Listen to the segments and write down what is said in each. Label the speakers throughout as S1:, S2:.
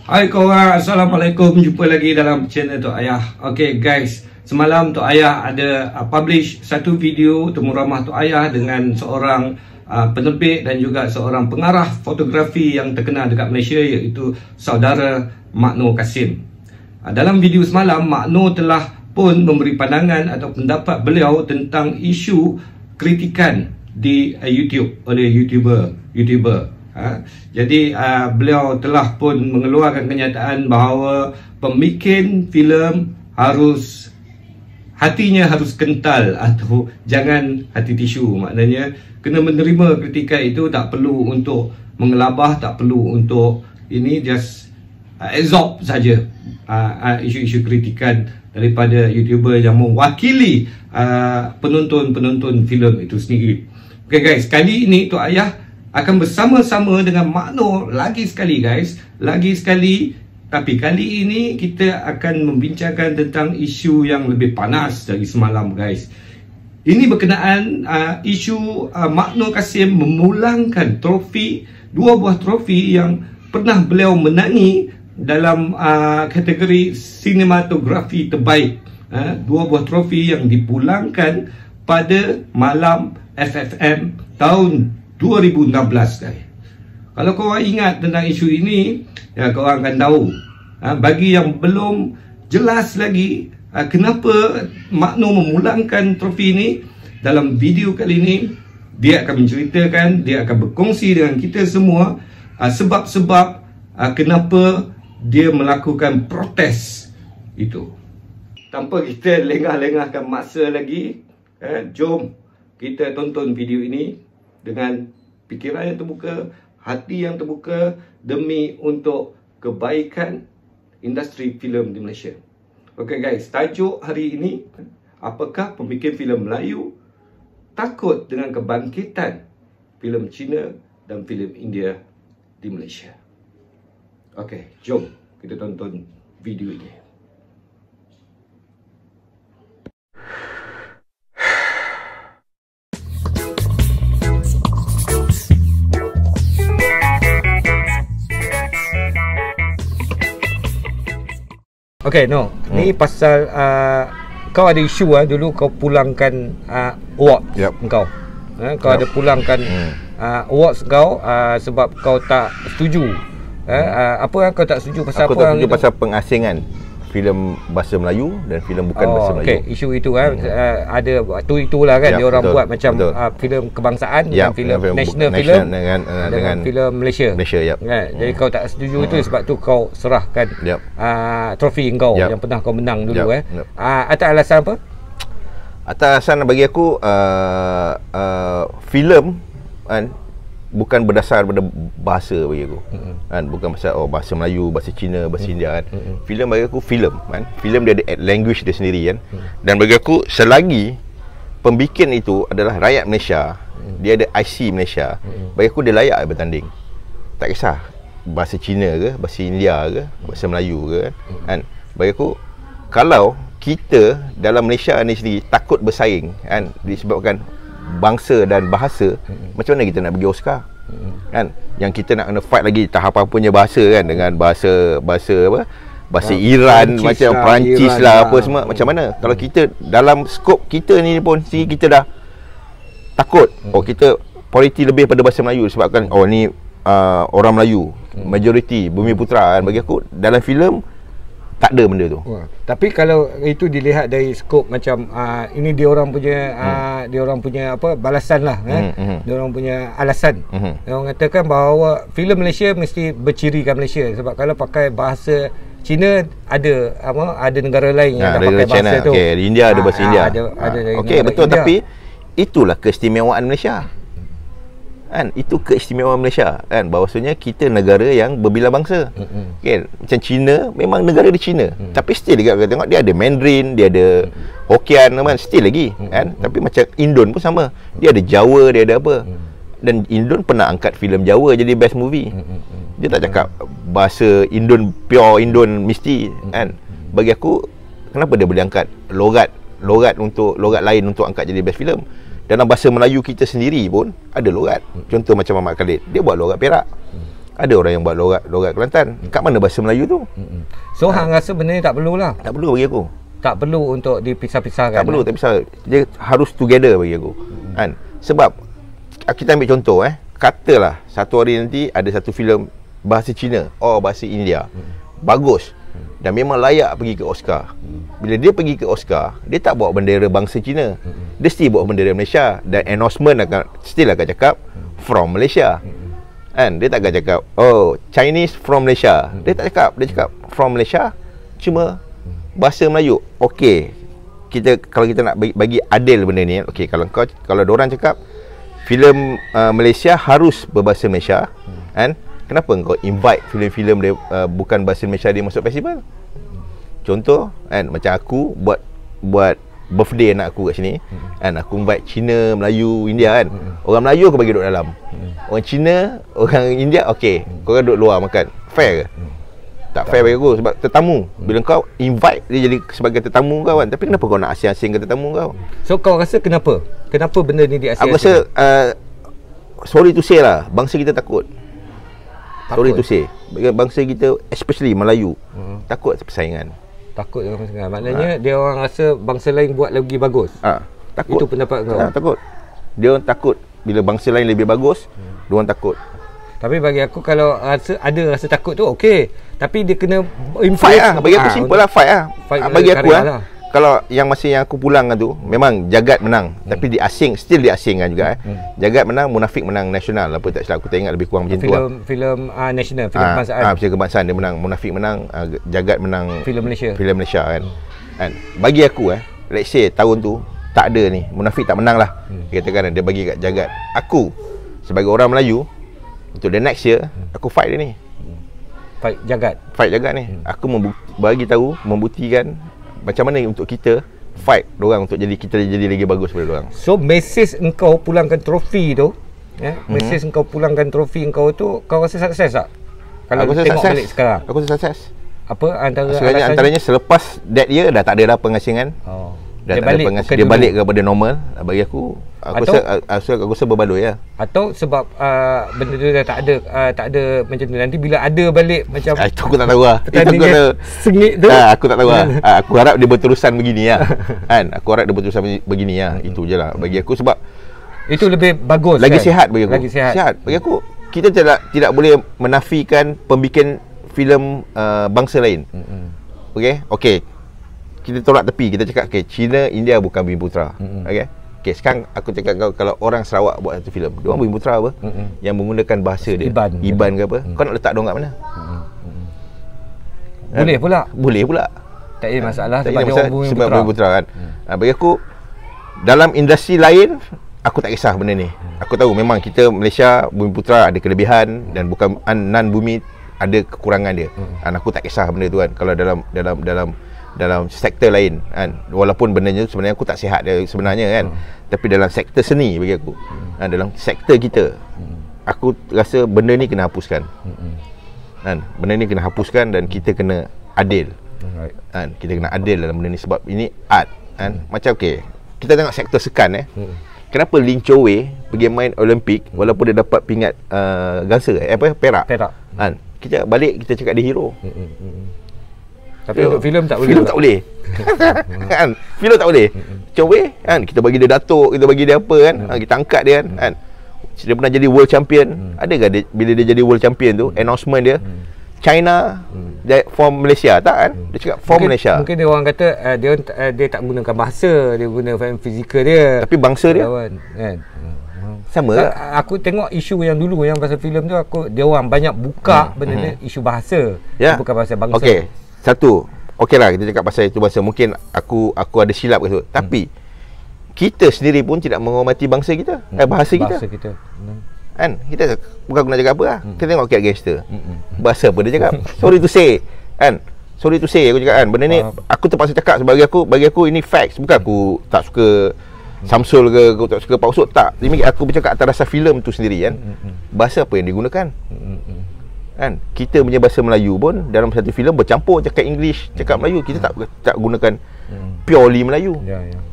S1: Hai korang, Assalamualaikum. Jumpa lagi dalam channel Tok Ayah. Okay guys, semalam Tok Ayah ada publish satu video temu ramah Tok Ayah dengan seorang penerbit dan juga seorang pengarah fotografi yang terkenal dekat Malaysia, iaitu saudara Mak Noor Kasim. Dalam video semalam, Mak Noor telah pun memberi pandangan atau pendapat beliau tentang isu kritikan di YouTube oleh YouTuber. Jadi beliau telah pun mengeluarkan kenyataan bahawa pembikin filem hatinya harus kental atau jangan hati tisu. Maknanya kena menerima kritikan itu, tak perlu untuk mengelabah, tak perlu untuk ini, just absorb saja isu-isu kritikan daripada YouTuber yang mewakili penonton-penonton filem itu sendiri. Okay guys, kali ini Tok Ayah akan bersama-sama dengan Mak Noor lagi sekali guys. Tapi kali ini kita akan membincangkan tentang isu yang lebih panas dari semalam guys. Ini berkenaan isu Mak Noor Kasim memulangkan trofi, dua buah trofi yang pernah beliau menangi dalam kategori sinematografi terbaik. Dua buah trofi yang dipulangkan pada malam FFM tahun 2016 guys. Kalau korang ingat tentang isu ini, ya korang akan tahu. Bagi yang belum jelas lagi kenapa Mak Noor memulangkan trofi ini, dalam video kali ini dia akan menceritakan, dia akan berkongsi dengan kita semua sebab-sebab kenapa dia melakukan protes itu. Tanpa kita lengah-lengahkan masa lagi, jom kita tonton video ini dengan fikiran yang terbuka, hati yang terbuka, demi untuk kebaikan industri filem di Malaysia. Okay guys, tajuk hari ini, apakah pembikin filem Melayu takut dengan kebangkitan filem Cina dan filem India di Malaysia? Okay, jom kita tonton video ini. Okay, no. Ni pasal kau ada isu dulu kau pulangkan award kau. Kau ada pulangkan awards kau sebab kau tak setuju. Apa yang kau tak setuju pasal? Aku tak setuju pasal pengasingan filem bahasa Melayu dan filem bukan bahasa Melayu. Okey, isu itu ada itulah kan, dia orang buat macam filem kebangsaan dan filem national film dengan filem Malaysia. Jadi kau tak setuju itu, sebab tu kau serahkan trofi kau yang pernah kau menang dulu. Atas alasan apa? Atas alasan bagi aku filem bukan berdasar pada bahasa bagi aku. Bukan pasal bahasa Melayu, bahasa Cina, bahasa India kan. Filem bagi aku filem kan. Filem dia ada language dia sendiri kan. Dan bagi aku, selagi pembikin itu adalah rakyat Malaysia, dia ada IC Malaysia, bagi aku dia layak bertanding. Tak kisah bahasa Cina ke, bahasa India ke, bahasa Melayu ke kan. Bagi aku, kalau kita dalam Malaysia ni sendiri takut bersaing kan, disebabkan bangsa dan bahasa, macam mana kita nak pergi Oscar kan? Yang kita nak kena fight lagi tahapan punya bahasa kan, dengan bahasa Iran, Perancis macam Perancis lah apa semua. Macam mana kalau kita dalam skop kita ni pun kita dah takut, kita prioriti lebih pada bahasa Melayu sebabkan ni orang Melayu majoriti Bumi Putra kan. Bagi aku dalam filem tak ada benda tu. Tapi kalau itu dilihat dari skop macam ini dia orang punya apa balasan lah kan. Dia orang punya alasan. Dia orang katakan bahawa filem Malaysia mesti bercirikan Malaysia, sebab kalau pakai bahasa Cina ada negara lain yang dah pakai bahasa China tu. Okey, India ada bahasa India. Okey, betul India. Tapi itulah keistimewaan Malaysia. Kan, itu keistimewaan Malaysia kan, bahawasanya kita negara yang berbilang bangsa. Kan, macam China memang negara di China, tapi still juga kita tengok dia ada Mandarin, dia ada Hokkien kan, still lagi kan. Tapi macam Indon pun sama, dia ada Jawa, dia ada apa. Dan Indon pernah angkat filem Jawa jadi best movie. Dia tak cakap bahasa Indon pure Indon mesti kan. Bagi aku, kenapa dia boleh angkat logat lain untuk angkat jadi best filem? Dalam bahasa Melayu kita sendiri pun ada logat. Contoh macam Muhammad Khalid, dia buat logat Perak Ada orang yang buat logat Kelantan. Kat mana bahasa Melayu tu?
S2: So hang rasa benda ni tak perlu lah.
S1: Tak perlu bagi aku.
S2: Tak perlu untuk dipisah-pisahkan.
S1: Tak perlu, tak pisah. Dia harus together bagi aku. Kan? Sebab kita ambil contoh katalah satu hari nanti ada satu filem bahasa Cina, bahasa India. Bagus. Dan memang layak pergi ke Oscar. Bila dia pergi ke Oscar, dia tak bawa bendera bangsa Cina. Dia still bawa bendera Malaysia, dan announcement akan cakap from Malaysia. Kan? Dia tak akan cakap Chinese from Malaysia. Dia tak cakap, dia cakap from Malaysia, cuma bahasa Melayu. Okey, kalau kita nak bagi adil benda ni, okey, kalau diorang cakap filem Malaysia harus berbahasa Malaysia, kan? Kenapa kau invite filem-filem dia bukan bahasa Malaysia dia masuk festival? Contoh kan, macam aku buat birthday anak aku kat sini, kan, aku invite Cina, Melayu, India kan. Orang Melayu aku bagi duduk dalam. Orang Cina, orang India, okey, kau kan duduk luar makan. Fair ke? Tak fair bagi aku, sebab tetamu. Bila kau invite dia jadi sebagai tetamu kau kan. Tapi kenapa kau nak asing-asingkan tetamu kau?
S2: So kau rasa kenapa? Kenapa benda ni diasing-asingkan?
S1: Aku rasa sorry to say lah, bangsa kita takut. Sorry to say, bangsa kita especially Melayu takut persaingan.
S2: Takut dengan persaingan. Maknanya dia orang rasa bangsa lain buat lagi bagus.
S1: Takut.
S2: Itu pendapat kau?
S1: Takut. Dia orang takut bila bangsa lain lebih bagus, dia orang takut.
S2: Tapi bagi aku kalau ada rasa takut tu okey, tapi dia kena
S1: fight lah. Bagi aku simple lah, fight lah. Bagi aku
S2: lah.
S1: Kalau yang masa yang aku pulang tu, memang Jagat menang, tapi still diasingkan juga. Jagat menang, Munafik menang nasional. Apa tak silap aku tak ingat, lebih kurang macam tu lah.
S2: Filem nasional, filem kebangsaan.
S1: Filem kebangsaan dia menang, Munafik menang, Jagat menang
S2: filem Malaysia
S1: kan. Bagi aku let's say tahun tu tak ada ni, Munafik tak menang lah. Katakan dia bagi kat Jagat. Aku sebagai orang Melayu, untuk the next year aku fight dia ni.
S2: Fight Jagat
S1: ni. Aku membuktikan macam mana untuk kita fight diorang untuk kita jadi lagi bagus daripada diorang.
S2: So message engkau pulangkan trofi tu, message engkau pulangkan trofi engkau tu, kau rasa sukses tak? Kalau
S1: aku
S2: tengok
S1: sukses.
S2: balik sekarang,
S1: aku rasa sukses.
S2: Apa
S1: antaranya selepas that year dah tak ada dah pengasingan. Dia balik kepada normal. Bagi aku rasa berbaloi lah.
S2: Atau sebab benda tu dah tak ada macam tu. Nanti bila ada balik macam
S1: itu aku tak tahu lah.
S2: Sengit tu
S1: aku tak tahu lah. Aku harap dia berterusan begini lah. Kan? Aku harap dia berterusan begini lah. Itu je lah bagi aku, sebab itu
S2: lebih bagus,
S1: lagi sihat bagi aku.
S2: Lagi sihat
S1: bagi aku. Kita tidak boleh menafikan pembikin filem bangsa lain. Okey, kita tolak tepi, kita cakap Cina, India bukan Bumiputera. Okey, sekarang aku cakap kalau orang Sarawak buat satu filem, dia orang Bumiputera apa? Yang menggunakan bahasa dia Iban ke apa? Kau nak letak dia orang kat mana? Boleh pula.
S2: Tak ada masalah sebab dia orang
S1: Bumiputera kan. Bagi aku, dalam industri lain aku tak kisah benda ni. Aku tahu memang kita Malaysia Bumiputera ada kelebihan, dan bukan nan bumi ada kekurangan dia. Aku tak kisah benda tu kan. Kalau dalam sektor lain kan, walaupun benda tu sebenarnya aku tak sihat dia sebenarnya kan, tapi dalam sektor seni bagi aku, dalam sektor kita, aku rasa benda ni kena hapuskan. Benda ni kena hapuskan, dan kita kena adil. Kita kena adil dalam benda ni, sebab ini art kan. Macam kita tengok sektor sekan kenapa Lin Chow Wei pergi main Olimpik walaupun dia dapat pingat gangsa perak kan. Kita balik kita cakap dia hero.
S2: Tapi untuk filem tak boleh.
S1: Filem tak boleh. Kan? Filem tak boleh. Chow Wei kan, kita bagi dia datuk, kita bagi dia apa kan? Kita angkat dia kan. Dia pernah jadi world champion. Adakah dia bila dia jadi world champion tu, announcement dia China from Malaysia tak kan? Dia cakap from Malaysia.
S2: Mungkin dia orang kata dia tak gunakan bahasa, dia guna fizikal dia.
S1: Tapi bangsa dia
S2: kan.
S1: Sama
S2: aku tengok isu yang dulu yang pasal filem tu, dia orang banyak buka benda ni, isu bahasa, bukan bahasa bangsa.
S1: Okey. Satu, okeylah kita cakap pasal itu bahasa. Mungkin aku ada silap ke tu. Tapi kita sendiri pun tidak menghormati bangsa kita, bahasa kita. Kan? Kita bukan guna cakap apa lah. Kita tengok Cat Gangster. Bahasa apa dia cakap? Sorry to say. Kan? Sorry to say aku cakap kan. Benda ni aku terpaksa cakap sebab bagi aku ini facts. Bukan aku tak suka Samsul ke, aku tak suka Pak Usut, tak. Ini aku bercakap atas dasar filem tu sendiri kan. Bahasa apa yang digunakan? Kan, kita punya bahasa Melayu pun dalam satu filem bercampur cakap English, cakap Melayu. Kita tak gunakan purely Melayu.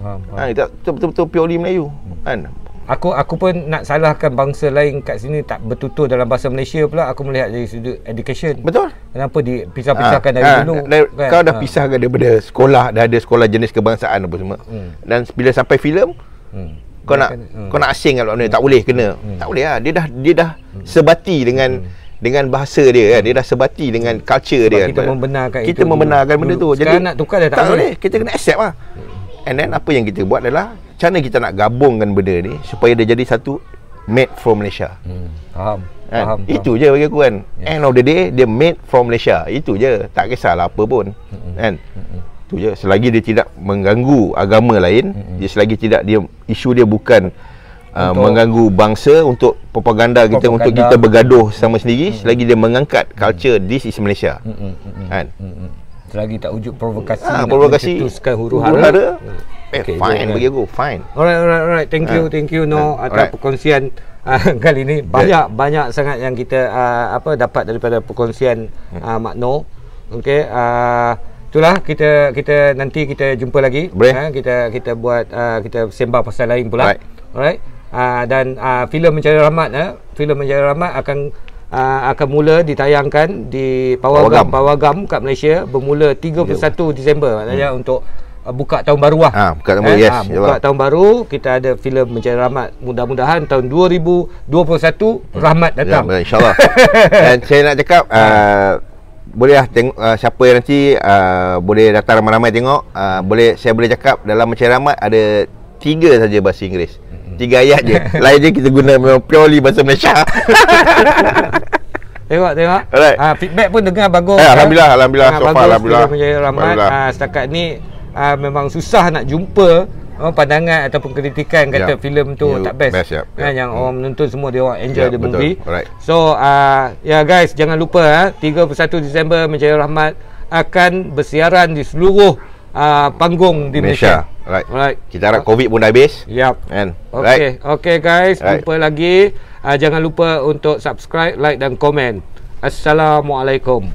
S2: Faham.
S1: Kita betul-betul purely Melayu. Kan,
S2: Aku pun nak salahkan bangsa lain kat sini tak bertutur dalam bahasa Malaysia pula. Aku melihat dari sudut education.
S1: Betul.
S2: Kenapa dipisah-pisahkan dari dulu
S1: kan? Kau dah pisahkan daripada sekolah, dah ada sekolah jenis kebangsaan apa semua. Dan bila sampai filem, kau nak asing kat luar ni, tak boleh kena. Tak boleh lah. Dia dah sebati dengan bahasa dia kan. Dia dah sebati dengan culture dia
S2: kan. Kita
S1: membenarkan benda tu.
S2: Sekarang nak tukar dah tak boleh.
S1: Kita kena accept lah. And then apa yang kita buat adalah macam mana kita nak gabungkan benda ni supaya dia jadi satu made from Malaysia.
S2: Faham.
S1: Itu je bagi aku kan. End of the day dia made from Malaysia. Itu je. Tak kisahlah apa pun. Kan? Itu je. Selagi dia tidak mengganggu agama lain, selagi tidak isu dia bukan mengganggu bangsa untuk propaganda kita, untuk kita bergaduh sama sendiri, selagi dia mengangkat culture this is Malaysia. Kan?
S2: Selagi tak wujud provokasi,
S1: provokasi
S2: cetuskan huru-hara,
S1: fine bagi aku, fine.
S2: Alright. Thank you No atas perkongsian kali ni. Banyak sangat yang kita dapat daripada perkongsian Mak No. Okey, itulah kita nanti kita jumpa lagi. Kita buat kita sembang pasal lain pula. Alright. Dan filem Mencari Rahmat akan mula ditayangkan di Pawagam kat Malaysia bermula 31 Disember, maknanya untuk buka tahun baru lah.
S1: Buka tahun baru, yes.
S2: Buka tahun baru, kita ada filem Mencari Rahmat. Mudah-mudahan tahun 2021 rahmat datang.
S1: Ya, InsyaAllah. Dan saya nak cakap boleh lah tengok siapa yang nanti boleh datang ramai-ramai tengok. Saya boleh cakap dalam Mencari Rahmat ada 3 saja bahasa Inggeris. 3 ayat je. Lain je kita guna memang purely bahasa Malaysia.
S2: Tengok. Feedback pun dengar bagus.
S1: Alhamdulillah. So far alhamdulillah.
S2: Mencari Rahmat. Setakat ni memang susah nak jumpa pandangan ataupun kritikan kata filem tu tak best. Yang orang menonton semua dia orang enjoy the movie. So guys, jangan lupa 31 Disember Mencari Rahmat akan bersiaran di seluruh panggung di Malaysia.
S1: Alright. Kita harap COVID pun dah habis.
S2: Okay guys, jumpa lagi. Jangan lupa untuk subscribe, like dan komen. Assalamualaikum.